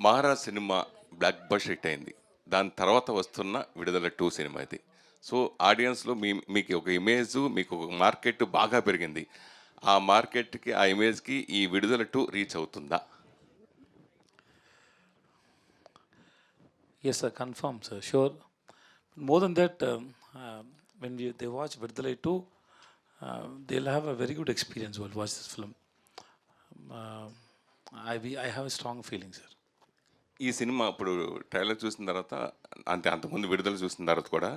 'Maharaj' cinema block buster hit అయింది. దాని తర్వాత వస్తున్న 'విడుదల 2' సినిమా ఇది. సో, ఆడియన్స్‌లో మీకు ఒక ఇమేజ్, మీకు ఒక మార్కెట్ బాగా పెరిగింది. ఆ మార్కెట్‌కి, ఆ ఇమేజ్‌కి ఈ 'విడుదల 2' రీచ్ అవుతుందా? Yes, sir, confirm, sir, sure. More than that, when they watch Virdalai 2, they'll have a very good experience while watch this film. Uh, I have a strong feeling, sir. ఈ cinema ఇప్పుడు trailer చూసిన తర్వాత, అంటే అంతకుముందు విడుదల చూసిన తర్వాత కూడా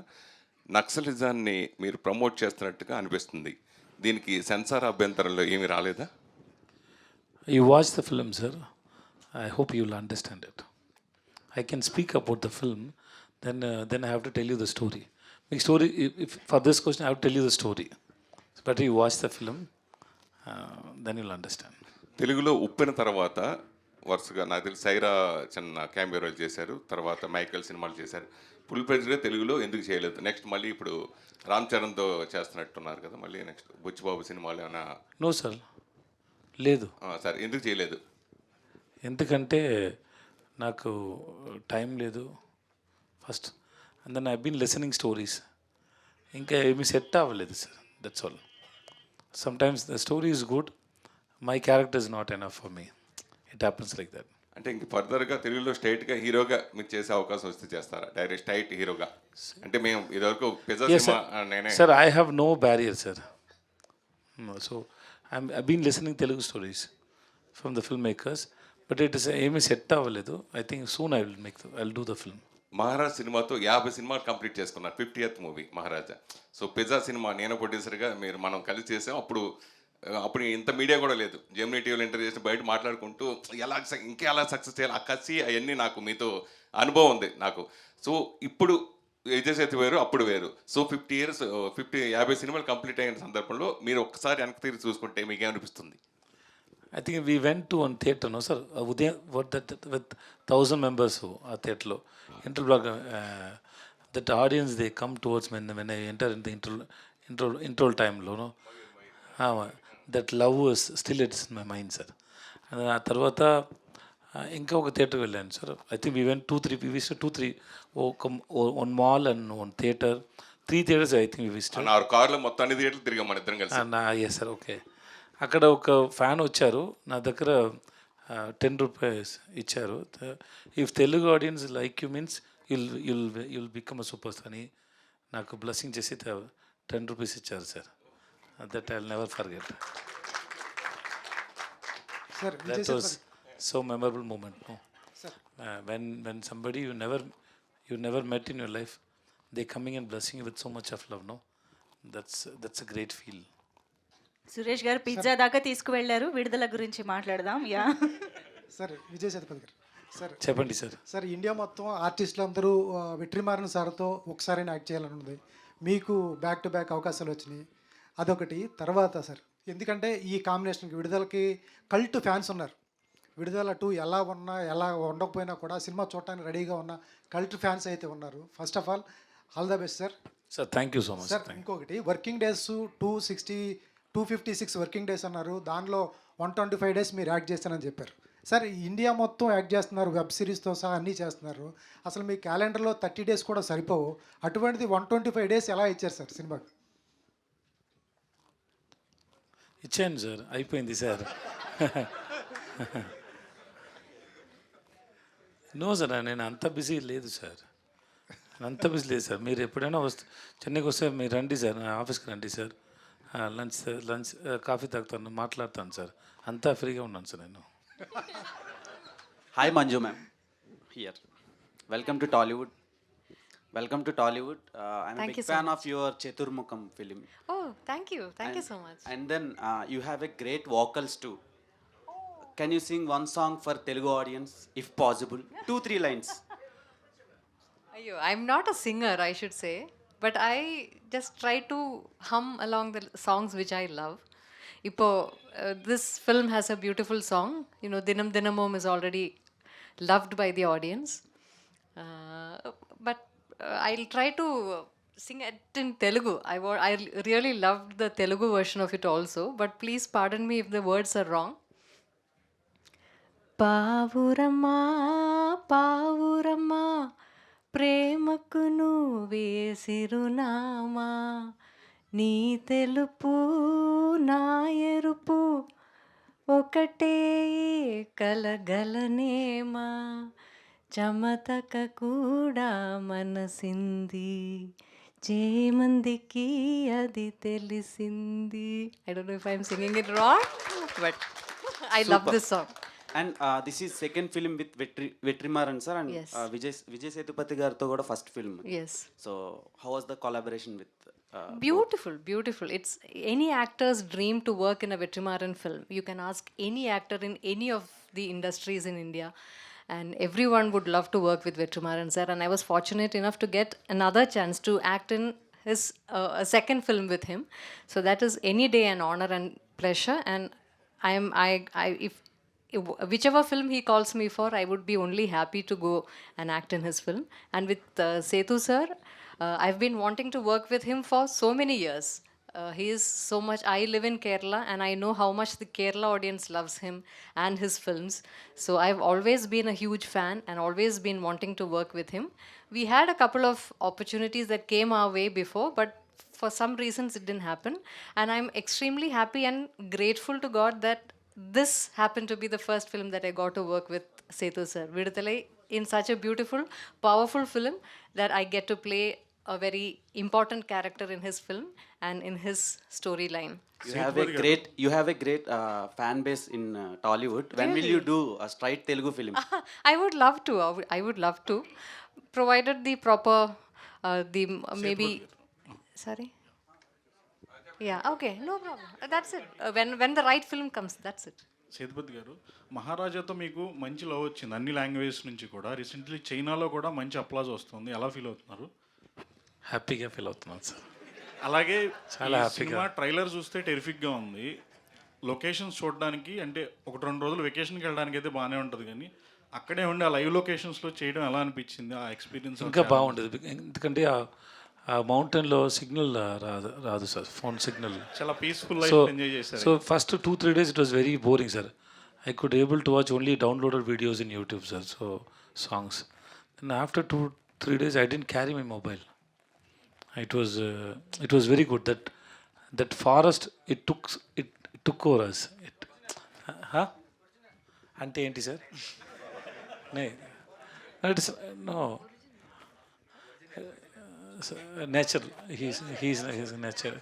నక్సలిజాన్ని మీరు ప్రమోట్ చేస్తున్నట్టుగా అనిపిస్తుంది. దీనికి సెన్సార్ అభ్యంతరంలో ఏమీ రాలేదా? You watch the film, sir. I hope you'll understand it. I can speak about the film, then I have to tell you the story. Make story. If for this question, I have to tell you the story. But you watch the film, then you'll understand. తెలుగులో ఉప్పెన తర్వాత వరుసగా నాకు తెలిసి సైరా చిన్న cameo role చేశారు. తర్వాత Michael సినిమాలు చేశారు. ఫుల్ ప్లెడ్జ్‌గా తెలుగులో ఎందుకు చేయలేదు? నెక్స్ట్ మళ్ళీ ఇప్పుడు రామ్ చరణ్‌తో చేస్తున్నట్టున్నారు కదా! మళ్ళీ నెక్స్ట్ బుచ్చిబాబు సినిమాలు ఏమైనా? No, sir. లేదు. సరే, ఎందుకు చేయలేదు? ఎందుకంటే నాకు టైం లేదు first, and then I been listening stories. ఇంకా ఏమీ సెట్ అవ్వలేదు sir, that's all. Sometimes the story is good, my character is not enough for me. It happens like that. అంటే ఇంక ఫర్దర్‌గా తెలుగులో స్ట్రెయిట్‌గా హీరోగా మీకు చేసే అవకాశం వస్తే చేస్తారా? డైరెక్ట్ స్ట్రెయిట్ హీరోగా. అంటే మేము ఇదివరకు పిజ్జా Yes, సినిమా sir. నేనే. Sir, I have no barrier, sir. No, so I've been listening Telugu stories from the filmmakers, but it is ఏమీ సెట్ అవ్వలేదు. I think soon I'll do the film. 'Maharaj' సినిమాతో 50 సినిమాలు complete చేసుకున్నారు. 50th movie 'మహారాజా'. So, pizza cinema నేను ప్రొడ్యూసర్‌గా మనం కలిసి చేసాం. అప్పుడు ఇంత మీడియా కూడా లేదు. జెమినీ టీవీలో ఇంటర్వ్యూ చేసి బయట మాట్లాడుకుంటూ ఇంకా ఎలా సక్సెస్ చేయాలి, ఆ కసి అవన్నీ నాకు మీతో అనుభవం ఉంది నాకు. సో, ఇప్పుడు విజయ్ సేతు వేరు, అప్పుడు వేరు. సో, 50 సినిమాలు కంప్లీట్ అయిన సందర్భంలో మీరు ఒక్కసారి వెనక్కి తిరిగి చూసుకుంటే మీకేమనిపిస్తుంది? I think we went to one theatre, no sir, Udayam, what that with 1,000 members ఆ theatre. Interblock, that audience they come towards when I enter in the intro time లో, no, that love is still it's in my mind, sir. And ఆ తర్వాత ఇంకా ఒక థియేటర్కి వెళ్ళాను sir. I think we went 2-3 we visited 2-3, one mall and one theatre, 3 theatres I think we visited. ఆ కార్లో మొత్తం అన్ని థియేటర్లు తిరిగాం మన ఇద్దరం కలిసి. Yes sir, okay. అక్కడ ఒక ఫ్యాన్ వచ్చారు నా దగ్గర, 10 రూపీస్ ఇచ్చారు. If Telugu audience like you means you'll become a super star అని నాకు బ్లెస్సింగ్ చేసి 10 రూపీస్ ఇచ్చారు sir. That I will never forget. Sir that was so memorable moment. No, when somebody you never met in your life, they coming and blessing you with so much of love, no, that's a great feel. Suresh గారు pizza దాకా తీసుకువెళ్ళారు. విడుదల గురించి మాట్లాడదాం. Yeah sir Vijay Sethupathi గారు, sir చెప్పండి sir. Sir India మొత్తం ఆర్టిస్టులు అందరూ వెట్రిమారన్ సార్తో ఒకసారి యాక్ట్ చేయాలని ఉంది. మీకు బ్యాక్ టు బ్యాక్ అవకాశాలు వచ్చినాయి, అదొకటి. తర్వాత సార్ ఎందుకంటే ఈ కాంబినేషన్కి విడుదలకి కల్ట్ ఫ్యాన్స్ ఉన్నారు. విడుదల 2 ఎలా ఉన్నా ఎలా ఉండకపోయినా కూడా సినిమా చూడటానికి రెడీగా ఉన్న కల్ట్ ఫ్యాన్స్ అయితే ఉన్నారు. First of all the best sir. Sir thank you so much. Sir ఇంకొకటి, వర్కింగ్ డేస్ 256 వర్కింగ్ డేస్ అన్నారు. దానిలో 125 డేస్ మీరు యాక్ట్ చేస్తానని చెప్పారు. సార్ ఇండియా మొత్తం యాక్ట్ చేస్తున్నారు, వెబ్ సిరీస్తో సహా అన్నీ చేస్తున్నారు. అసలు మీ క్యాలెండర్లో 30 డేస్ కూడా సరిపోవు. అటువంటిది 125 డేస్ ఎలా ఇచ్చారు సార్ సినిమాకి? ఇచ్చాను సార్, అయిపోయింది సార్. నో సార్, నేను అంత బిజీ లేదు సార్, మీరు ఎప్పుడైనా చెన్నైకి వస్తే మీరు రండి సార్, నా ఆఫీస్కి రండి సార్. లంచ్ కాఫీ తాగుతాను, మాట్లాడతాను సార్, అంతా ఫ్రీగా ఉన్నాను సార్ నేను. Hi Manju ma'am, here. Welcome to Tollywood. I'm Thank a big you so fan much. of your Cheturmukam film. Oh, thank you so much. And then you have a great vocals too. Can you sing one song for Telugu audience, if possible? 2-3 lines. Ayyo, I'm not a singer, I should say, but I just try to hum along the songs which I love. This film has a beautiful song. Dinam Dinamom is already loved by the audience. But I'll try to sing it in Telugu. I really loved the Telugu version of it also, but please pardon me if the words are wrong. పావురమ్మా పావురమ్మా ప్రేమకు నువ్వే సిరునామా నీ తెలుపు నా ఎరుపు ఒకటే కలగలనేమా చమతక కూడా మనసింది చేమందికి అది తెలిసింది. I don't know if I'm singing it wrong, but I love this song. And this is second film with Vetrimaaran sir and Yes. Vijay Sethupathi గారితో కూడా first film. Yes. So how was the collaboration with Beautiful, beautiful. It's any actor's dream to work in a Vetrimaran film. You can ask any actor in any of the industries in India, and everyone would love to work with Vetrimaran sir. And I was fortunate enough to get another chance to act in his a second film with him. So that is any day an honor and pleasure. And if whichever film he calls me for, I would be only happy to go and act in his film. And with Setu sir, I've been wanting to work with him for so many years. He is so much. I live in Kerala and I know how much the Kerala audience loves him and his films. So I've always been a huge fan and always been wanting to work with him. We had a couple of opportunities that came our way before, but for some reasons it didn't happen. And I'm extremely happy and grateful to God that this happened to be the first film that I got to work with Setu sir. Viduthalai, in such a beautiful, powerful film that I get to play a very important character in his film and in his storyline. you have a great fan base in Tollywood. When will you do a straight Telugu film? I would love to. I would love to, provided the proper, maybe. Sorry. Yeah. Okay. No problem. That's it. When the right film comes, that's it. Sethupathi గారు, మహారాజాతో మీకు మంచి love వచ్చింది అన్ని languages నుంచి కూడా. Recently చైనాలో కూడా మంచి అప్లాజ్ వస్తుంది. ఎలా ఫీల్ అవుతున్నారు? హ్యాపీగా ఫీల్ అవుతున్నాను సార్. అలాగే చాలా ఈ హ్యాపీగా. సినిమా ట్రైలర్ చూస్తే టెరిఫిక్గా ఉంది. లొకేషన్స్ చూడడానికి అంటే 1-2 రోజులు వెకేషన్కి వెళ్ళడానికి అయితే బాగానే ఉంటుంది, కానీ అక్కడే ఉండి ఆ లైవ్ లొకేషన్స్లో చేయడం ఎలా అనిపించింది? ఆ ఎక్స్పీరియన్స్ ఇంకా బాగుండేది, ఎందుకంటే ఆ మౌంటైన్లో సిగ్నల్ రాదు సార్, ఫోన్ సిగ్నల్. చాలా పీస్ఫుల్ సో లైఫ్ ఎంజాయ్ చేశారు. So first 2-3 days it was very boring, sir. I could able to watch only downloaded videos in YouTube, sir. So songs. Then after 2-3 days, I didn't carry my mobile. It was very good. That forest it took over us. Huh? అంటే ఏంటి sir? No. Nature. He's nature.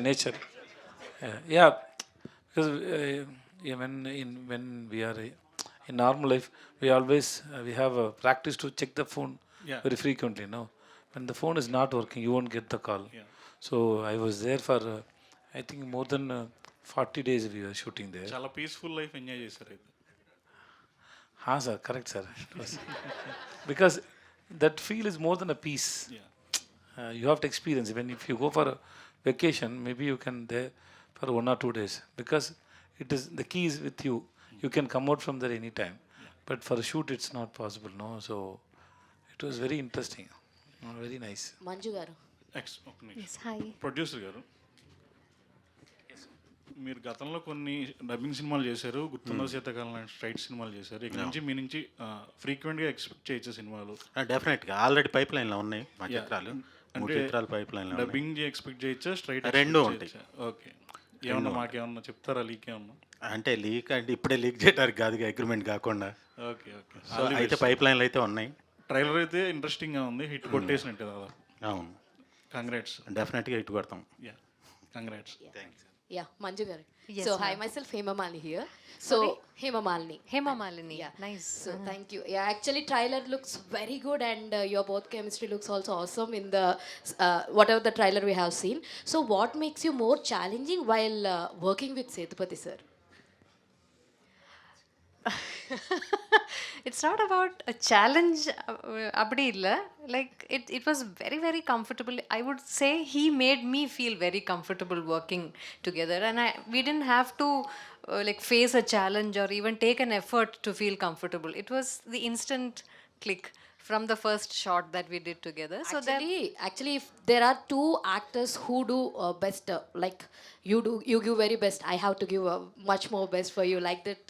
Nature. Yeah. Because when we are in normal life, we always we have a practice to check the phone Yeah. very frequently. No, when the phone is not working, you won't get the call. Yeah. So I was there for I think more than 40 days we were shooting there. చాలా peaceful life enjoy చేశారు అయితే. Ha sir, correct sir. It was because that feel is more than a piece. Yeah. You have to experience. When if you go for a vacation, maybe you can there for 1 or 2 days, because it is the key is with you. You can come out from there anytime, but for a shoot it's not possible. No, so it was very interesting, very nice. Manju గారు, ఒక నిమిషం. Yes. Hi. Producer గారు, మీరు గతంలో కొన్ని dubbing సినిమాలు చేశారు, గుర్తుందో శీతాకాలం లాంటి స్ట్రైట్ సినిమాలు చేశారు. ఇక్కడ నుంచి మీ నుంచి ఫ్రీక్వెంట్గా ఎక్స్పెక్ట్ చేయొచ్చు సినిమాలు. డెఫినెట్గా ఆల్రెడీ పైప్ లైన్లో ఉన్నాయి మా చిత్రాలు. 3 చిత్రాలు పైప్ లైన్లో ఉన్నాయి. డబ్బింగ్ ఎక్స్పెక్ట్ చేయొచ్చా, స్ట్రైట్? రెండూ ఉంటాయి. ఓకే. ఏమన్నా మాకేమన్నా చెప్తారా, లీక్ ఏమన్నా? అంటే లీక్ అంటే ఇప్పుడే లీక్ చేయడానికి కాదు, అగ్రిమెంట్ కాకుండా. ఓకే. సో అయితే పైప్ లైన్లు అయితే ఉన్నాయి. ట్రైలర్ అయితే ఇంట్రెస్టింగ్గా ఉంది, హిట్ కొట్టేసినట్టే దాదా. అవును, కంగ్రాట్స్. డెఫినెట్గా ఇటు కొడతాం. Yeah, congrats. Thanks. Yeah Manju గారు. Yes, so ma'am. Hi myself Hemamalini here. So Hemamalini. Hema Malini. Yeah. Nice. So thank you. Yeah, actually trailer looks very good and your both chemistry looks also awesome in the whatever the trailer we have seen. So what makes you more challenging while working with Sethupathi sir? It's not about a challenge, அப்படி இல்ல. Like it was very, very comfortable. I would say he made me feel very comfortable working together, and we didn't have to like face a challenge or even take an effort to feel comfortable. It was the instant click from the first shot that we did together. So that Actually, if there are two actors who do best, like you give very best. I have to give much more best for you. Like that,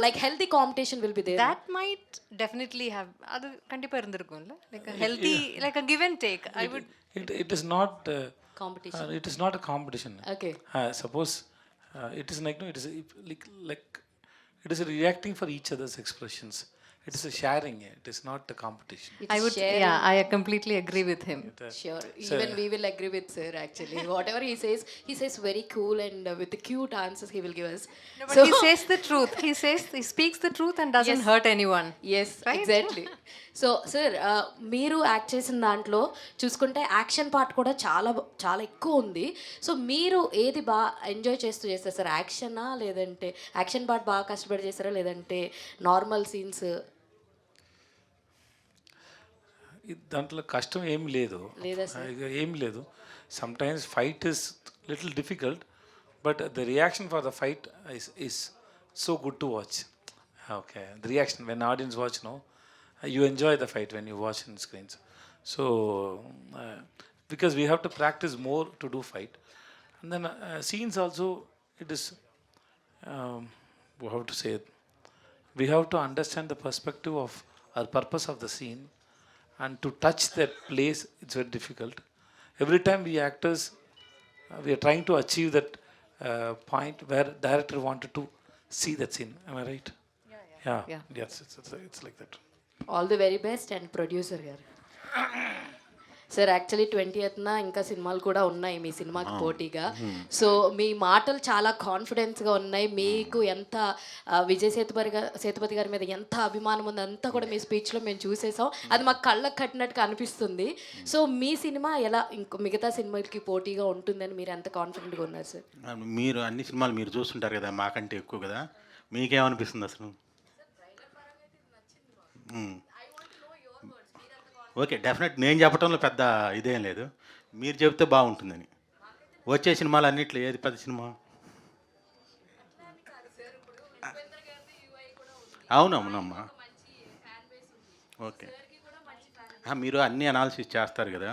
like healthy competition will be there. that might definitely have adu kandipa irundirukumla, like a healthy, like a give and take. I would It is not. Competition. It is not a competition. Okay. Suppose it is like no, it is like it is reacting for each other's expressions. It is a sharing. It is not a competition. It's I would sharing. yeah, I completely agree with him. Sure. Even we will agree with sir actually. Whatever he says very cool and with the cute answers he will give us. No, but he says the truth. He speaks the truth and doesn't Yes. hurt anyone. Yes Right? Exactly so sir మీరు act చేసిన దాంట్లో చూసుకుంటే action part కూడా చాలా చాలా ఎక్కువ ఉంది. So మీరు ఏది బాగా ఎంజాయ్ చేస్తూ చేస్తారు సార్? యాక్షనా లేదంటే యాక్షన్ పార్ట్ బాగా కష్టపడి చేస్తారా లేదంటే నార్మల్ సీన్స్? దాంట్లో కష్టం ఏం లేదు. లేదా సార్? ఏం లేదు. Some times fight is little difficult but the reaction for the fight is so good to watch. Okay, the reaction when audience watch, no, you enjoy the fight when you watch in screens. So because we have to practice more to do fight, and then scenes also it is how to say it, we have to understand the perspective of or purpose of the scene, and to touch that place it's very difficult. Every time we actors we are trying to achieve that point where director wanted to see that scene. Am I right? Yeah. Yes, it's like that. All the very best and producer గారు. Sir actually 20th ఇంకా సినిమాలు కూడా ఉన్నాయి మీ సినిమాకి పోటీగా. So మీ మాటలు చాలా కాన్ఫిడెన్స్గా ఉన్నాయి. మీకు ఎంత విజయ్ సేతుపతి గారి మీద ఎంత అభిమానం ఉంది అంతా కూడా మీ స్పీచ్లో మేము చూసేసాం. అది మాకు కళ్ళకు కట్టినట్టుగా అనిపిస్తుంది. సో మీ సినిమా ఎలా ఇంకో మిగతా సినిమాలకి పోటీగా ఉంటుందని మీరు ఎంత కాన్ఫిడెంట్గా ఉన్నారు సార్? మీరు అన్ని సినిమాలు మీరు చూస్తుంటారు కదా, మాకంటే ఎక్కువ కదా, మీకేమనిపిస్తుంది అసలు? ఓకే, డెఫినెట్ నేను చెప్పడంలో పెద్ద ఇదేం లేదు, మీరు చెప్తే బాగుంటుందని. వచ్చే సినిమాలు అన్నిట్లో ఏది పెద్ద సినిమా? అవునవునమ్మా. ఓకే, మీరు అన్ని అనాలిసిస్ చేస్తారు కదా,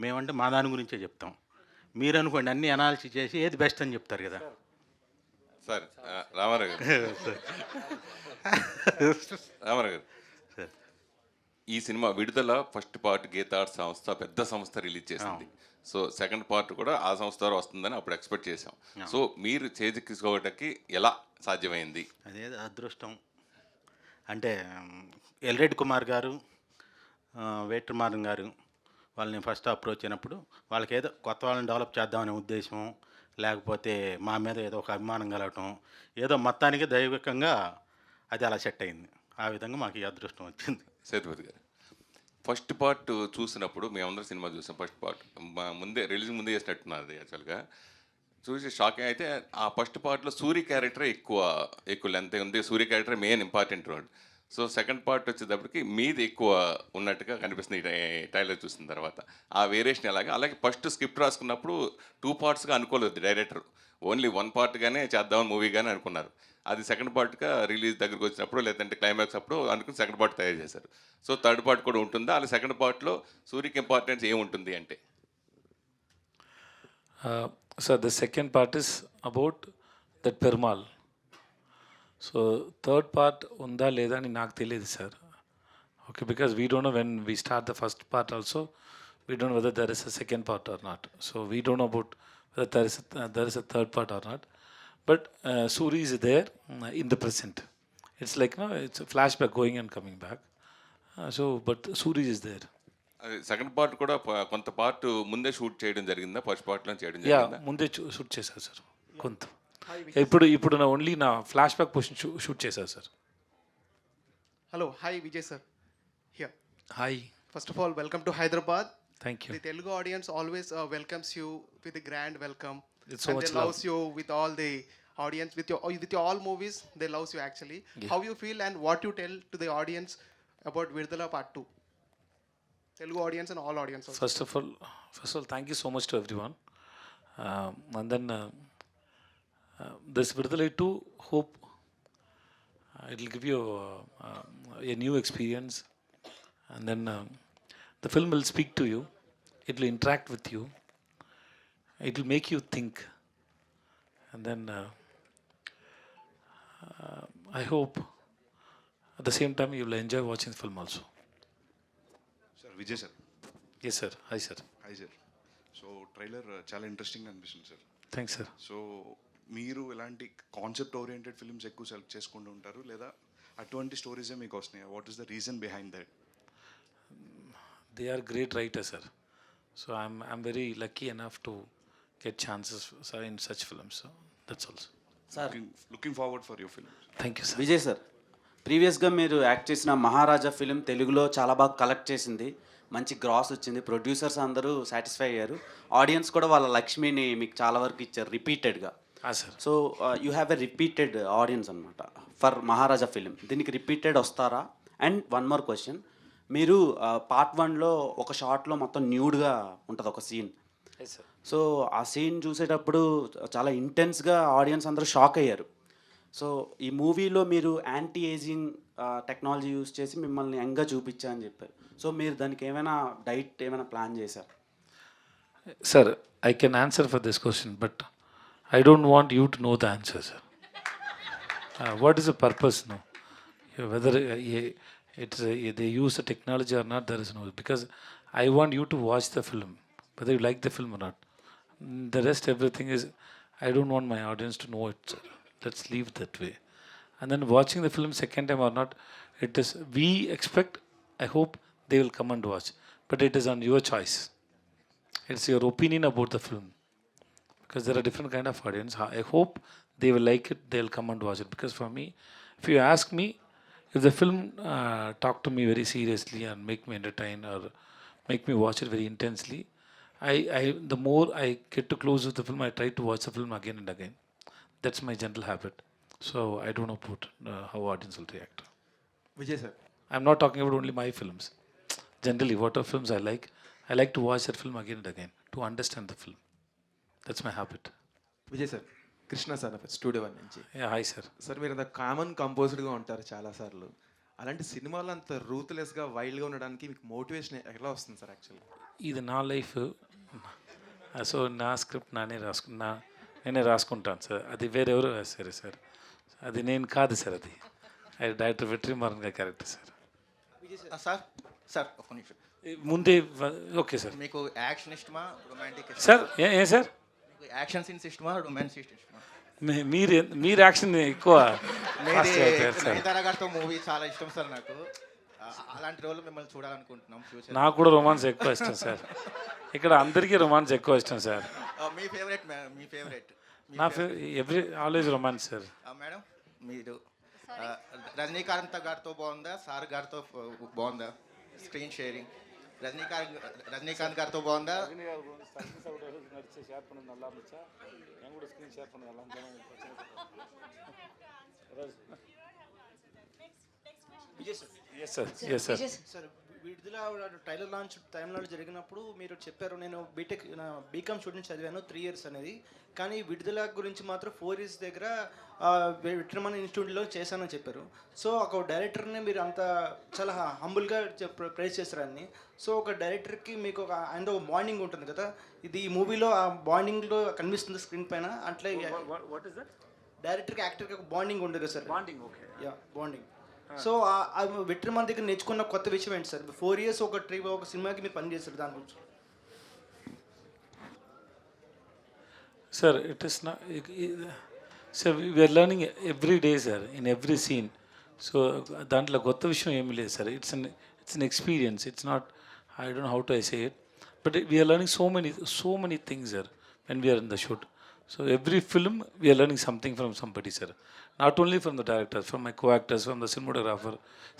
మేమంటే మా దాని గురించే చెప్తాం. మీరు అనుకోండి అన్ని అనాలిసిస్ చేసి ఏది బెస్ట్ అని చెప్తారు కదా. సార్ రామారావు గారు రామారావు గారు ఈ సినిమా విడుదల ఫస్ట్ పార్ట్ గీతార్ట్ సంస్థ పెద్ద సంస్థ రిలీజ్ చేసింది. సో సెకండ్ పార్ట్ కూడా ఆ సంస్థ ద్వారా వస్తుందని అప్పుడు ఎక్స్పెక్ట్ చేసాం. సో మీరు చేజిక్కించుకోవటానికి ఎలా సాధ్యమైంది? అదే అదృష్టం. అంటే ఎల్రెడ్డి కుమార్ గారు, వేట్రమారన్ గారు వాళ్ళని ఫస్ట్ అప్రోచ్ అయినప్పుడు వాళ్ళకి ఏదో కొత్త వాళ్ళని డెవలప్ చేద్దామనే ఉద్దేశం, లేకపోతే మా మీద ఏదో ఒక అభిమానం కలగటం, ఏదో మొత్తానికి దైవికంగా అది అలా సెట్ అయింది. ఆ విధంగా మాకు ఈ అదృష్టం వచ్చింది. సేతుపతి గారు ఫస్ట్ పార్ట్ చూసినప్పుడు మేమందరం సినిమా చూసాం. ఫస్ట్ పార్ట్ ముందే రిలీజ్ ముందే చేసినట్టున్నది యాక్చువల్గా. చూసి షాకింగ్ అయితే ఆ ఫస్ట్ పార్ట్లో సూర్య క్యారెక్టర్ ఎక్కువ లెంత్ ఉంది. Surya character main important road. So second part వచ్చేటప్పటికి మీది ఎక్కువ ఉన్నట్టుగా కనిపిస్తుంది ట్రైలర్ చూసిన తర్వాత. ఆ వేరియేషన్ అలాగే ఫస్ట్ స్క్రిప్ట్ రాసుకున్నప్పుడు 2 పార్ట్స్గా అనుకోలేదు డైరెక్టర్. ఓన్లీ 1 పార్ట్గానే చేద్దామని మూవీగానే అనుకున్నారు. అది సెకండ్ పార్ట్గా రిలీజ్ దగ్గరకు వచ్చినప్పుడు లేదంటే క్లైమాక్స్ అప్పుడు అనుకుని సెకండ్ పార్ట్ తయారు చేశారు. సో థర్డ్ పార్ట్ కూడా ఉంటుందా? అలా సెకండ్ పార్ట్లో సూర్యకి ఇంపార్టెన్స్ ఏముంటుంది అంటే? So the second part is about that Perumal. So third part unda leda ani నాకు తెలియదు sir. Okay, because we don't know when we start the first part also, we don't know whether there is a second part or not. So we don't know about whether there is a third part or not. But Suri is there in the present. It's like, no, it's a flashback going and coming back. But Suri is there. అది second part కూడా కొంత part ముందే shoot చేయడం జరిగిందా? First పార్ట్లో చేయడం yeah, జరిగిందా? ముందే షూట్ చేశారు సార్ కొంత. ఇప్పుడు నా ఓన్లీ నా ఫ్లాష్ బ్యాక్ పోర్షన్ షూట్ చేశారు sir. Hello, hi Vijay sir. Here. Hi, First of all, welcome to Hyderabad. Thank you. The Telugu audience always welcomes you with a grand welcome. It's so and much they loves you with all the audience with your all movies. They loves you actually. Yeah. How you feel and what you tell to the audience about Vidala Part 2? Telugu audience and all audience also. First of all, thank you so much to everyone. And then this Vidalai 2, hope it will give you a new experience and then the film will speak to you, it will interact with you, it will make you think, and then I hope at the same time you will enjoy watching the film also. Sir Vijay sir. Yes sir, hi sir. Hi sir. So trailer చాలా interesting అనిపిస్తుంది sir. Thanks sir. So మీరు ఎలాంటి concept oriented films ఎక్కువ select చేసుకుంటూ ఉంటారు లేదా అటువంటి స్టోరీసే మీకు వస్తున్నాయి? What is the reason behind that? They are great writers sir, so I'm very lucky enough to get chances sir in such films, so that's all sir. Sir looking forward for your films. Thank you sir. Vijay sir, ప్రీవియస్గా మీరు act చేసిన మహారాజా film తెలుగులో చాలా బాగా collect చేసింది, మంచి gross వచ్చింది, producers అందరూ సాటిస్ఫై అయ్యారు, ఆడియన్స్ కూడా వాళ్ళ లక్ష్మిని మీకు చాలా వరకు ఇచ్చారు రిపీటెడ్గా. Sir. So you have a repeated audience అనమాట ఫర్ మహారాజా ఫిలిం. దీనికి రిపీటెడ్ వస్తారా? అండ్ వన్ మోర్ క్వశ్చన్, మీరు పార్ట్ 1లో ఒక షార్ట్లో మొత్తం న్యూడ్గా ఉంటుంది ఒక సీన్. Yes sir. సో ఆ సీన్ చూసేటప్పుడు చాలా ఇంటెన్స్గా ఆడియన్స్ అందరూ షాక్ అయ్యారు. సో ఈ మూవీలో మీరు యాంటీ ఏజింగ్ టెక్నాలజీ యూజ్ చేసి మిమ్మల్ని యంగ్గా చూపించా అని చెప్పారు. సో మీరు దానికి ఏమైనా డైట్ ఏమైనా ప్లాన్ చేశారు? Sir, I can answer for this question, but I don't want you to know the answer, sir. What is the purpose? No, whether they use the technology or not, there is no. Because I want you to watch the film, whether you like the film or not. The rest, everything is. I don't want my audience to know it, sir. Let's leave it that way. And then watching the film second time or not, it is. We expect. I hope they will come and watch, but it is on your choice. It's your opinion about the film, because there are different kind of audience. I hope they will like it, they'll come and watch it. Because for me, if you ask me, if the film talk to me very seriously and make me entertain or make me watch it very intensely, the more I get to close with the film, I try to watch the film again and again. That's my general habit. So I don't know about how audience will react. Vijay sir. I'm not talking about only my films. Generally, whatever films I like to watch that film again and again to understand the film. That's my habit. Vijay sir, Krishna sir studio 1 నుంచి. Yeah, hi sir. Sir, మీరు అంత common కంపోజర్గా ఉంటారు చాలాసార్లు. అలాంటి సినిమాలు అంత రూత్లెస్గా వైల్డ్గా ఉండడానికి మీకు మోటివేషన్ ఎలా వస్తుంది సార్ యాక్చువల్లీ? ఇది నా లైఫ్, సో నా స్క్రిప్ట్ నేనే రాసుకుంటాను సార్. అది వేరెవరు సరే సార్, అది నేను కాదు సార్, అది డైరెక్టర్ వెట్రిమారన్ గారి క్యారెక్టర్ సార్. సార్ సార్ ఒక నిమిషం ముందే ఓకే సార్. మీకు యాక్షన్ ఇష్టమా, రొమాంటిక్ సార్ ఏ సార్ మీకు యాక్షన్ సీన్స్ ఇష్టమా, రొమాన్స్ సీన్స్ ఇష్టమా? మీరు యాక్షన్ ఎక్కువ నయనతార గారితో మూవీ చాలా ఇష్టం సార్ నాకు. అలాంటి రోజులు మిమ్మల్ని చూడాలనుకుంటున్నాం ఫ్యూచర్. నాకు కూడా రొమాన్స్ ఎక్కువ ఇష్టం సార్. ఇక్కడ అందరికీ రొమాన్స్ ఎక్కువ ఇష్టం సార్. మీ ఫేవరెట్ మీ ఫేవరెట్? నా ఆల్వేస్ రొమాన్స్ సార్. మేడం మీరు రజనీకాంత్ గారితో బాగుందా, సార్ గారితో బాగుందా స్క్రీన్ షేరింగ్? రజనీకాంత్ గారితో బాగుందా? సార్, విడుదల ట్రైలర్ లాంచ్ టైంలో జరిగినప్పుడు మీరు చెప్పారు, నేను బీకామ్ స్టూడెంట్ చదివాను 3 years అనేది, కానీ విడుదల గురించి మాత్రం 4 years దగ్గర విట్రమన్ ఇన్స్టిట్యూట్లో చేశానని చెప్పారు. సో ఒక డైరెక్టర్ని మీరు అంత చాలా హంబుల్గా ప్రైజ్ చేస్తారని. సో ఒక డైరెక్టర్కి మీకు ఆయన ఒక బాండింగ్ ఉంటుంది కదా, ఇది ఈ మూవీలో ఆ బాండింగ్లో కనిపిస్తుంది స్క్రీన్ పైన. అట్లా డైరెక్టర్కి యాక్టర్కి ఒక బాండింగ్ ఉంటుంది కదా sir. Bonding, okay, yeah bonding. So Vetrimaaran దగ్గర నేర్చుకున్న కొత్త విషయం ఏంటి సార్? 4 years ఒక సినిమాకి మీరు పనిచేస్తారు, దాని గురించి. సార్ ఇట్ ఇస్ నా sir we're learning every day sir, in every scene. So దాంట్లో కొత్త విషయం ఏమీ లేదు sir. It's an experience. It's not, I don't know how to I say it, but we're learning so many things sir when we're in the shoot. So every film we are learning something from somebody, sir. Not only from the director, from my co-actors, from the cinematographer.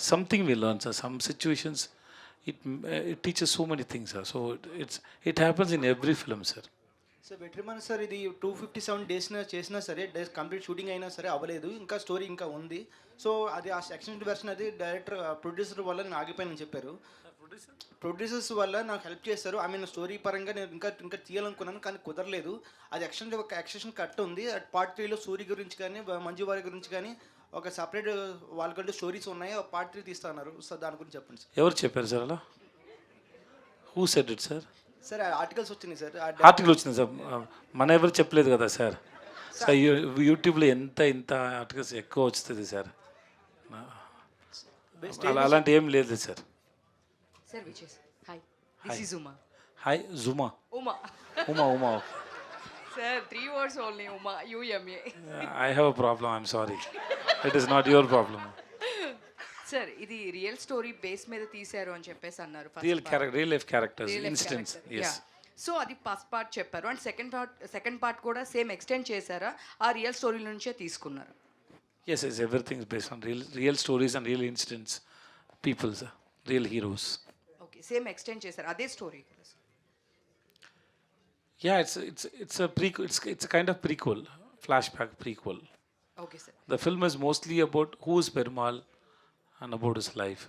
Something we learn, sir. Some situations, it teaches so many things, sir. So it happens in every film, sir. Sir Vetrimaaran sir, ఇది 257 days చేసినా సరే, complete shooting అయినా సరే అవ్వలేదు, ఇంకా story ఇంకా ఉంది. So అది ఆ ఎక్స్టెండెడ్ వెర్షన్ అది డైరెక్టర్ ప్రొడ్యూసర్ వల్ల నేను ఆగిపోయానని చెప్పారు. ప్రొడ్యూసర్స్ వల్ల నాకు హెల్ప్ చేస్తారు. ఐ మీన్ స్టోరీ పరంగా నేను ఇంకా తీయాలనుకున్నాను, కానీ కుదరలేదు. అది ఎక్స్టెన్షన్ కట్ ఉంది. పార్ట్ 3లో సూరి గురించి కానీ, మంజు వారి గురించి కానీ, ఒక సపరేట్ వాళ్ళకంటూ స్టోరీస్ ఉన్నాయి, పార్ట్ 3 తీస్తా అన్నారు. సో దాని గురించి చెప్పండి సార్. ఎవరు చెప్పారు సార్ అలా? Who said it sir? Sir articles వచ్చినాయి సార్. ఆర్టికల్ వచ్చింది సార్, మన ఎవరు చెప్పలేదు కదా సార్. సార్ యూట్యూబ్లో ఇంత ఆర్టికల్స్ ఎక్కువ వస్తుంది సార్. అలాంటి ఏం లేదు sir. Sir Vijay hi, this is Uma. Hi Juma. Uma Uma okay. Sir 3 words only, Uma UMA. I have a problem, I'm sorry. It is not your problem. Sir ఇది రియల్ స్టోరీ బేస్ మీద తీశారు అని చెప్పేసి అన్నారు. Real life characters, incidents. yes. So అది first part చెప్పారు and second part కూడా same extend చేశారా, ఆ రియల్ స్టోరీ నుంచే తీసుకున్నారు? Yes, everything is based on real stories and real incidents, people, real heroes. Okay, same extend చేశారు అదే story? Yeah, it's a prequel. It's a kind of prequel, flashback prequel. Okay sir. The film is mostly about who is Perumal and about his life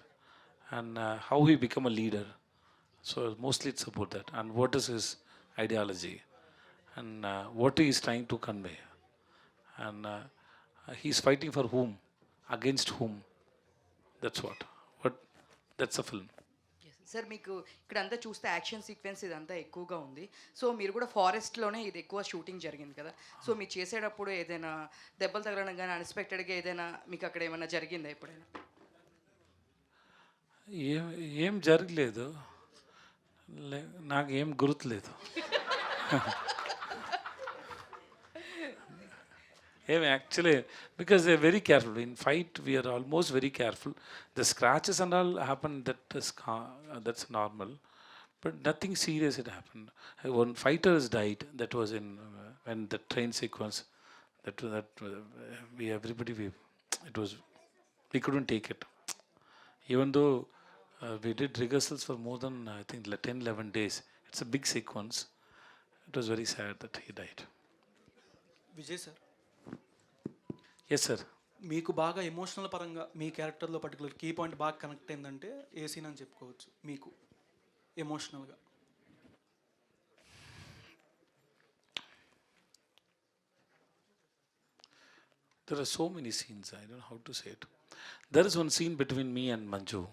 and how he become a leader. So mostly it's about that and what is his ideology and what he is trying to convey and he's fighting for whom, against whom. That's a film. Sir మీకు ఇక్కడ అంతా చూస్తే action sequence ఇదంతా ఎక్కువగా ఉంది. So మీరు కూడా ఫారెస్ట్లోనే ఇది ఎక్కువ షూటింగ్ జరిగింది కదా. సో మీరు చేసేటప్పుడు ఏదైనా దెబ్బలు తగలడం కానీ అన్ఎక్స్పెక్టెడ్గా ఏదైనా మీకు అక్కడ ఏమైనా జరిగిందా ఎప్పుడైనా? ఏం జరగలేదు, నాకు ఏం గుర్తులేదు. Actually, because they're very careful. In fight, we are almost very careful. The scratches and all happen, that's normal. But nothing serious had happened. One fighter has died, that was in when the train sequence, we couldn't take it. Even though we did rehearsals for more than, I think, 10-11 days. It's a big sequence. It was very sad that he died. Vijay sir, yes sir. మీకు బాగా emotional పరంగా మీ క్యారెక్టర్లో particular key point బాగా connect అయిందంటే ఏ scene అని చెప్పుకోవచ్చు మీకు ఎమోషనల్గా? There are so many scenes, I don't know how to say it. There is one scene between me and Manju.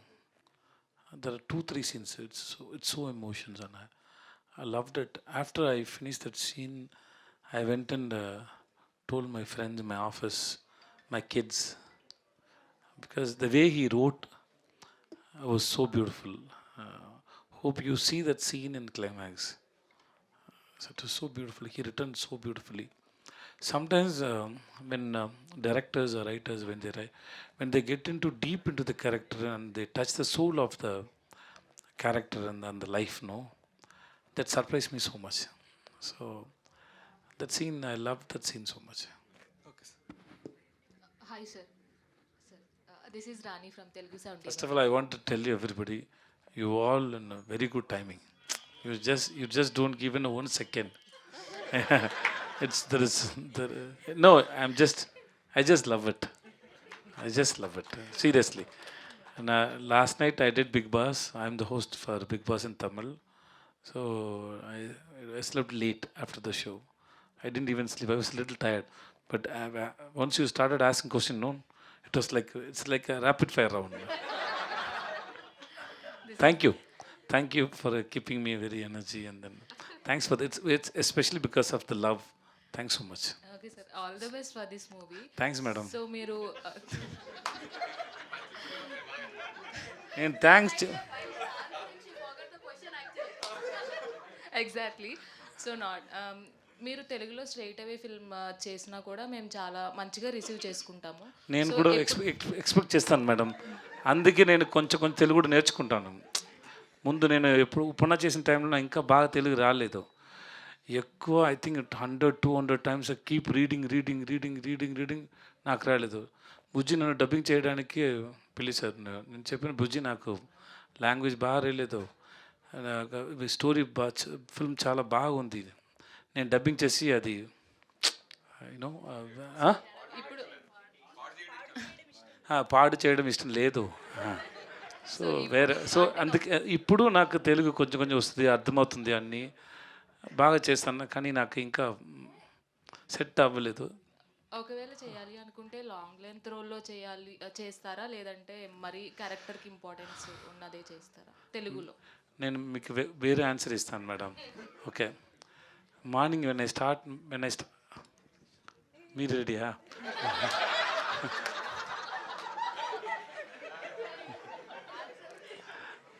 There are 2-3 scenes. It's so emotions and I loved it. After I finished that scene, I went and told my friends in my office, my kids, because the way he wrote was so beautiful. Hope you see that scene in climax. So it was so beautiful. He written so beautifully. Sometimes when directors or writers, when they get into deep into the character and they touch the soul of the character and the life, that surprised me so much. So that scene, I loved that scene so much. Okay sir. Hi sir. This is Rani from Telugu Sound. First of all, I want to tell you everybody, you all in a very good timing. You just don't give in 1 second. No, I just love it. I just love it, seriously. And last night I did Big Boss. I'm the host for Big Boss in Tamil. So I slept late after the show. I didn't even sleep. I was a little tired. But once you started asking questions, it was like, it's like a rapid fire round. Thank you for keeping me very energy, and then thanks for that. It's especially because of the love. Thanks so much. Okay sir, all the best for this movie. Thanks, madam. So మీరు And thanks to exactly. So మీరు తెలుగులో straight అవే film చేసినా కూడా మేము చాలా మంచిగా receive చేసుకుంటాము. నేను కూడా ఎక్స్పెక్ట్ చేస్తాను మేడం. అందుకే నేను కొంచెం తెలుగు కూడా నేర్చుకుంటాను. ముందు నేను ఎప్పుడు ఉపన్నా చేసిన టైంలో ఇంకా బాగా తెలుగు రాలేదు. ఎక్కువ I think 100-200 times keep reading నాకు రాలేదు. బుజ్జి నన్ను డబ్బింగ్ చేయడానికి పిలిచారు. నేను చెప్పిన బుజ్జి నాకు లాంగ్వేజ్ బాగా రాలేదు, స్టోరీ ఫిల్మ్ చాలా బాగుంది, నేను డబ్బింగ్ చేసి అది పాడు చేయడం ఇష్టం లేదు. సో అందుకే ఇప్పుడు నాకు తెలుగు కొంచెం వస్తుంది, అర్థమవుతుంది, అన్నీ బాగా చేస్తాను. కానీ నాకు ఇంకా సెట్ అవ్వలేదు. ఒకవేళ చేయాలి అనుకుంటే లాంగ్ లెంత్ రోల్లో చేస్తారా లేదంటే మరి క్యారెక్టర్కి ఇంపార్టెన్స్ ఉన్నదే చేస్తారా తెలుగులో? నేను మీకు వేరే ఆన్సర్ ఇస్తాను madam. Okay, morning when I start మీరు రెడీయా?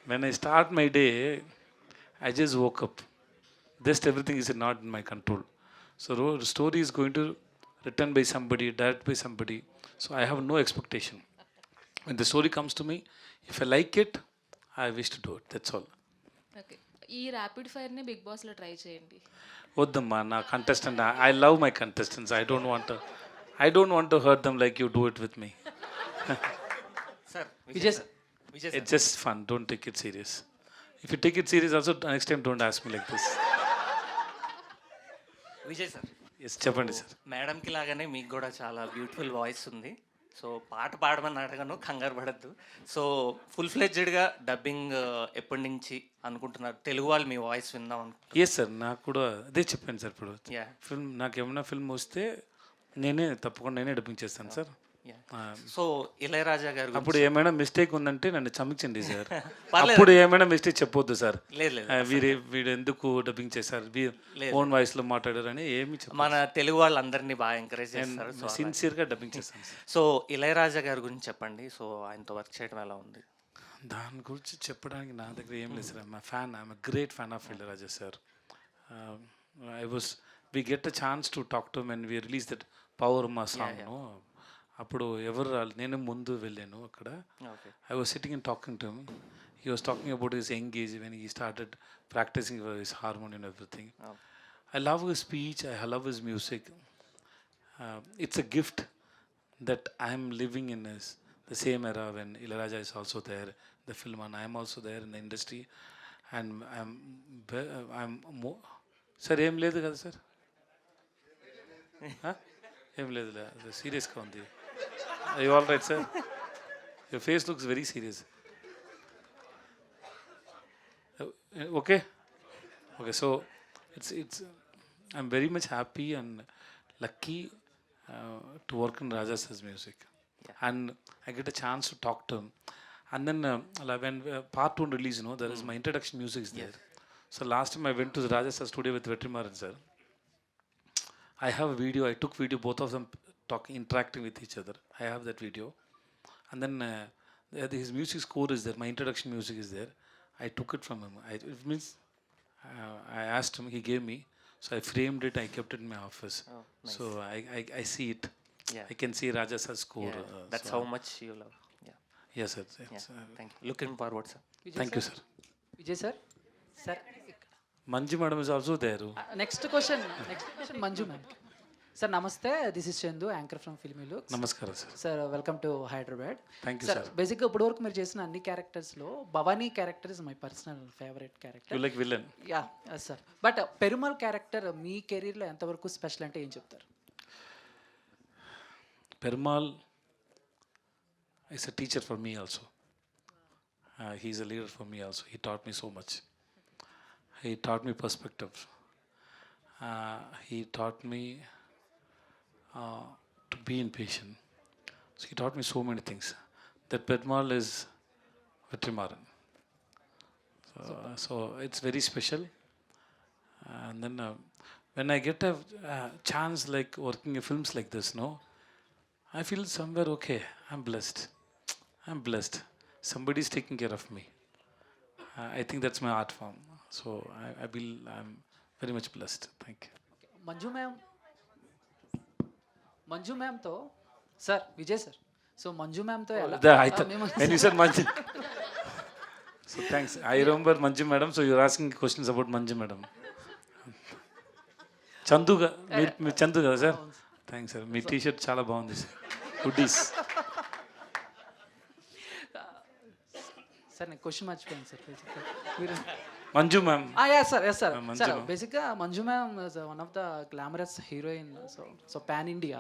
When I start my day, I just woke up. Just everything is not in my control. So the story is going to written by somebody, directed by somebody. So I have no expectation. When the story comes to me, if I like it, I wish to do it. That's all. Okay, ఈ rapid ఫైర్ని big బాస్లో try చేయండి. వద్దమ్మా నా contestant. I love my contestants. I don't want to hurt them like you do it with me. Sir Vijay sir, It's just fun. Don't take it serious. If you take it serious also, next time don't ask me like this. Vijay sir, Yes, చెప్పండి sir. మేడంకి లాగానే మీకు కూడా చాలా beautiful voice ఉంది. So పాట పాడమని అడగను, కంగారు పడద్దు. సో ఫుల్ ఫ్లెడ్జెడ్గా డబ్బింగ్ ఎప్పటి నుంచి అనుకుంటున్నారు? తెలుగు వాళ్ళు మీ వాయిస్ విందాం అనుకుంటున్నారు? ఎస్ సార్, నాకు కూడా అదే చెప్పాను సార్. ఇప్పుడు Yeah. ఫిల్మ్ నాకు ఏమైనా ఫిల్మ్ వస్తే తప్పకుండా నేనే డబ్బింగ్ చేస్తాను సార్. సో ఇళయరాజా గారు అప్పుడు ఏమైనా మిస్టేక్ ఉందంటే నన్ను క్షమించండి సార్. పర్లేదు. అప్పుడు ఏమైనా మిస్టేక్ చెప్పొద్దు సార్. లేదు లేదు, వీడు ఎందుకు డబ్బింగ్ చేశారు, ఓన్ వాయిస్లో మాట్లాడారని ఏమి మన తెలుగు వాళ్ళందరినీ బాగా ఎంకరేజ్ చేస్తారు. సో సిన్సియర్గా డబ్బింగ్ చేస్తాను సార్. సో ఇళయరాజా గారి గురించి చెప్పండి. సో ఆయనతో వర్క్ చేయడం ఎలా ఉంది? దాని గురించి చెప్పడానికి నా దగ్గర ఏం లేదు sir. I'm great fan of Ilaiyaraaja sir. we get a chance to talk to him when we release that power మా సాంగ్. అప్పుడు ఎవరు రాలేదు, నేను ముందు వెళ్ళాను అక్కడ. I was sitting and talking to him. He was talking about his young age when he started practicing for his harmony and everything. I love his speech, I love his music. It's a gift that I am living in the same era when Ilayaraja is also there, the film, and I am also there in the industry. And I'm more... Sir, ఏం లేదు కదా sir? ఏం లేదు, సీరియస్గా ఉంది. Are you all right, sir? Your face looks very serious. Okay? Okay, so I'm very much happy and lucky to work in Raja Sir's music. And I get a chance to talk to him. And then when part 1 release, there is my introduction music is there. So last time I went to the Raja Sir studio with Vetrimaran sir. I have a video, I took video, both of them interacting with each other. I have that video. And then his music score is there, my introduction music is there. I took it from him. It means I asked him, he gave me. So I framed it, I kept it in my office. Oh, nice. So I see it. Yeah. I can see Raja Sir's score. Yeah, that's so how much you love. Yeah. Yes, sir. Thank you. Looking forward, sir. Thank you, sir. Vijay sir. Sir Manju madam is also there. Next question Manju ma'am. Sir నమస్తే, this is Chandu, anchor from filmy looks. నమస్కారం sir. Sir welcome to Hyderabad. Thank you sir sir. బేసిక్గా ఇప్పటి వరకు మీరు చేసిన అన్ని క్యారెక్టర్స్లో Bhavani character is my personal favourite character. You like villain? Yeah sir. But Perumal character మీ కెరీర్లో ఎంతవరకు స్పెషల్ అంటే ఏం చెప్తారు? Perumal is a teacher for me also. He is a leader for me also. He taught me so much. He taught me perspective. He taught me to be impatient. So he taught me so many things. That Perumal is Vetrimaran. So it's very special. And then when I get a chance like working in films like this, I feel somewhere okay. I'm blessed. Somebody's taking care of me. I think that's my art form. So I feel I'm very much blessed. Thank you. Manju మ్యామ్తో sir, Vijay sir, so Manju మ్యామ్తో When you said Manju, so thanks. I remember Manju madam. So you're asking questions about Manju madam. Chandu మీరు చందు కదా sir? Thanks sir. మీ t-shirt చాలా బాగుంది sir. Hoodies. Sir నేను question మర్చిపోయాను sir. మీరు Manju ma'am. Yes sir, yes sir. Sir బేసిక్గా Manju ma'am one of the glamorous heroine, so pan India.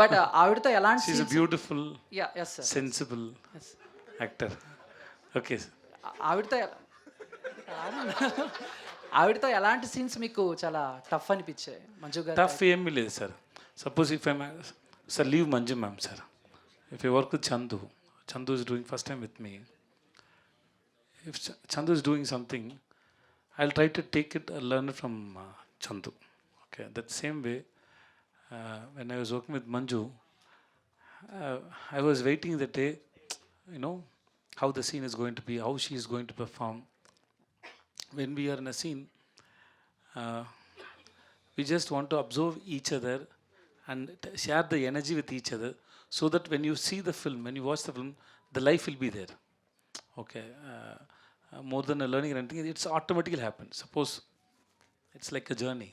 But ఆవిడతో ఎలాంటి she is a beautiful, yes sir, sensible actor. Okay sir. ఆవిడతో ఎలాంటి scenes మీకు చాలా టఫ్ అనిపించాయి మంజు గారు? టఫ్ ఏమీ లేదు sir. suppose if I'm, sir, leave Manju ma'am, sir. If I work with Chandu, Chandu is doing first time with me. If Chandu is doing something, I'll try to take it, learn it from Chandu. Okay, that same way, when I was working with Manju, I was waiting the day, you know, how the scene is going to be, how she is going to perform. When we are in a scene, we just want to observe each other and share the energy with each other, so that when you see the film, when you watch the film, the life will be there. Okay, more than a learning or anything, it's automatically happen. Suppose it's like a journey.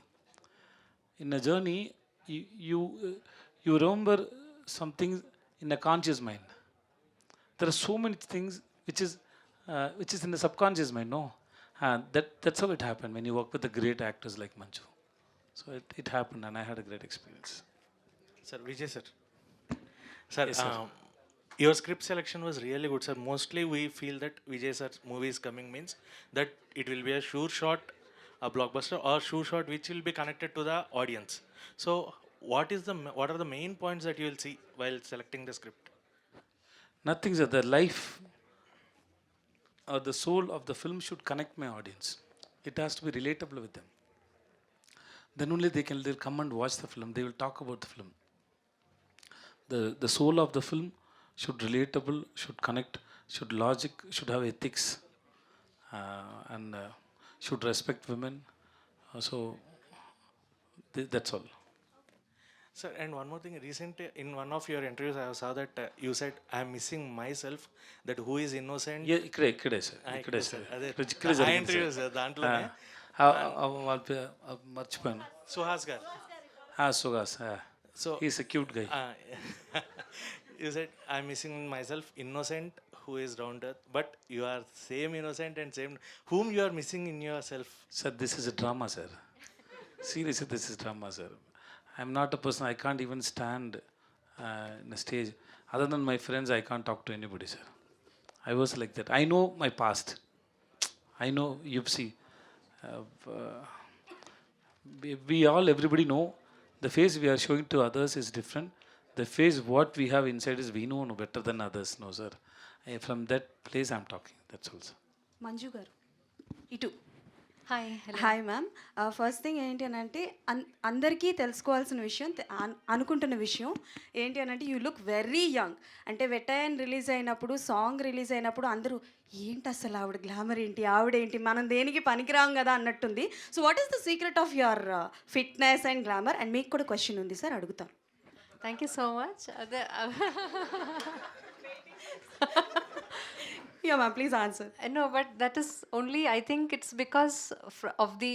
In a journey, you remember something in a conscious mind. There are so many things which is in the subconscious mind. No, that's how it happened when you work with the great actors like Manju. So it happened, and I had a great experience. Sir, Vijay sir. Sir, Yes, sir. Your script selection was really good, sir. Mostly we feel that Vijay sir's movie is coming means that it will be a sure shot, a blockbuster, or sure shot which will be connected to the audience. So what are the main points that you will see while selecting the script? Nothing, sir. The life or the soul of the film should connect my audience. It has to be relatable with them. Then only they'll come and watch the film. They will talk about the film. The soul of the film should relatable, should connect, should logic, should have ethics, and should respect women. So that's all. Sir, and one more thing. Recently, in one of your interviews, I saw that you said, "I'm missing myself. That who is innocent." Yeah, ikkade sir. ikkade sir. అదే ఇక్కడే ఆ జరిగింది interview sir. Sir దాంట్లోనే మర్చిపోయాను. సుహాస్ గారు. Suhas. So he's a cute guy. You said, "I'm missing myself, innocent, who is round earth." But you are same innocent and same. Whom you are missing in yourself? Sir, this is a drama, sir. Seriously, this is drama, sir. I'm not a person, I can't even stand in a stage. Other than my friends, I can't talk to anybody, sir. I was like that. I know my past. I know, you see, everybody know, the face we are showing to others is different. The face what we have inside is we know better than others, no, sir. From that place I'm talking, that's all, sir. Manju గారు ఇటు hi hi ma'am. First thing ఏంటి అని అంటే అందరికీ తెలుసుకోవాల్సిన విషయం, అనుకుంటున్న విషయం ఏంటి అని అంటే యూ లుక్ వెరీ యంగ్. అంటే వెట్టయన్ రిలీజ్ అయినప్పుడు, సాంగ్ రిలీజ్ అయినప్పుడు అందరూ ఏంటి అసలు ఆవిడ గ్లామర్ ఏంటి, ఆవిడేంటి, మనం దేనికి పనికిరాం కదా అన్నట్టుంది. So what is the secret of your fitness and glamour? And మీకు కూడా క్వశ్చన్ ఉంది సార్, అడుగుతాను. Thank you so much. అదే Yeah, ma'am, please answer. No, but that is only, I think it's because of the,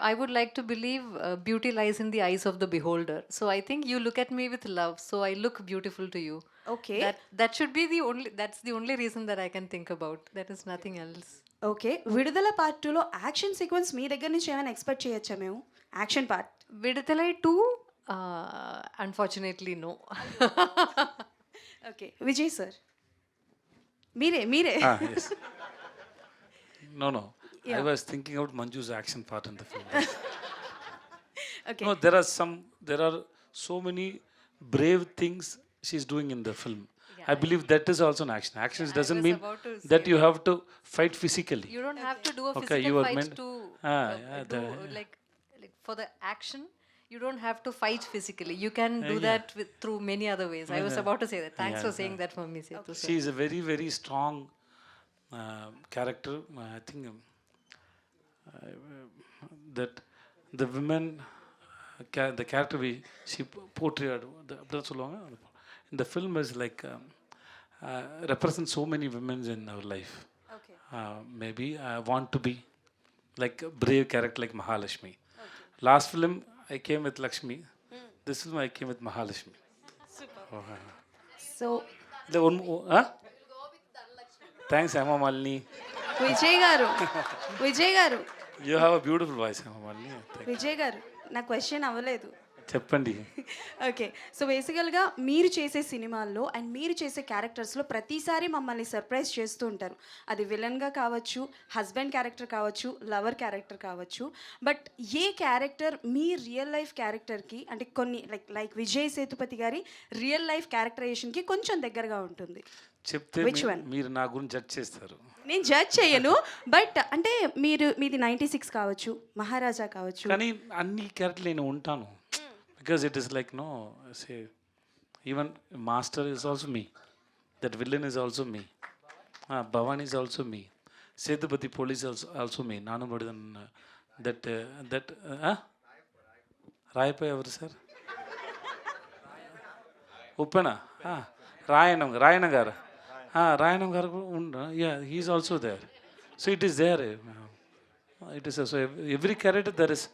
I would like to believe beauty lies in the eyes of the beholder. So I think you look at me with love, so I look beautiful to you. Okay. That should be that's the only reason that I can think about. That is nothing else. Okay, విడుదల part 2లో action sequence మీ దగ్గర నుంచి ఏమైనా expect చేయొచ్చా మేము? Action part Viduthalai 2, unfortunately, no. Okay, Vijay sir మీరే Yes. No. Yeah. I was thinking about Manju's action part in the film. Okay. No, there are so many brave things she's doing in the film. I believe that is also an action. Action doesn't was mean about to that say you have to fight physically. You don't have to do a Okay, physical you are fight meant- to like for the action. You don't have to fight physically. You can do yeah. that through many other ways. I was about to say that. Thanks Yeah, for saying that for me, Setu sir. She is a very, very strong character. I think that the women, the character she portrayed in the film is like represents so many women in our life. Okay. Maybe I want to be like a brave character like Mahalakshmi. Last film I came with Lakshmi. This film I came with Mahalakshmi. Super. So the one huh? Thanks, Emma Malini. Vijay గారు You have a beautiful voice, Emma Malini. Vijay గారు నా question అవ్వలేదు. చెప్పండి. Okay. So బేసికల్గా మీరు చేసే సినిమాల్లో and మీరు చేసే క్యారెక్టర్స్లో ప్రతిసారి మమ్మల్ని సర్ప్రైజ్ చేస్తూ ఉంటారు. అది విలన్గా కావచ్చు, హస్బెండ్ క్యారెక్టర్ కావచ్చు, లవర్ క్యారెక్టర్ కావచ్చు. But A character me real life క్యారెక్టర్కి అంటే కొన్ని లైక్ విజయ్ సేతుపతి గారి రియల్ లైఫ్ క్యారెక్టరైజేషన్కి కొంచెం దగ్గరగా ఉంటుంది? చెప్తే Which one? మీరు నా గురించి జడ్జ్ చేస్తారు. నేను జడ్జ్ చేయను, బట్ అంటే మీది 96 కావచ్చు, మహారాజా కావచ్చు. కానీ అన్ని క్యారెక్టర్లు నేను ఉంటాను. Because it is like no say even master is also me, that villain is also me, Bhavani is also me, Sethupathi police also me, నాను బడిదన్ దట్ దట్ రాయపై ఎవరు సార్? ఉప్పెన రాయణ గారు, రాయణం garu yeah he's also there. So it is there, it is so every character there is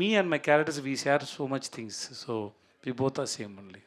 me and my characters, we share so much things, so we both are same only.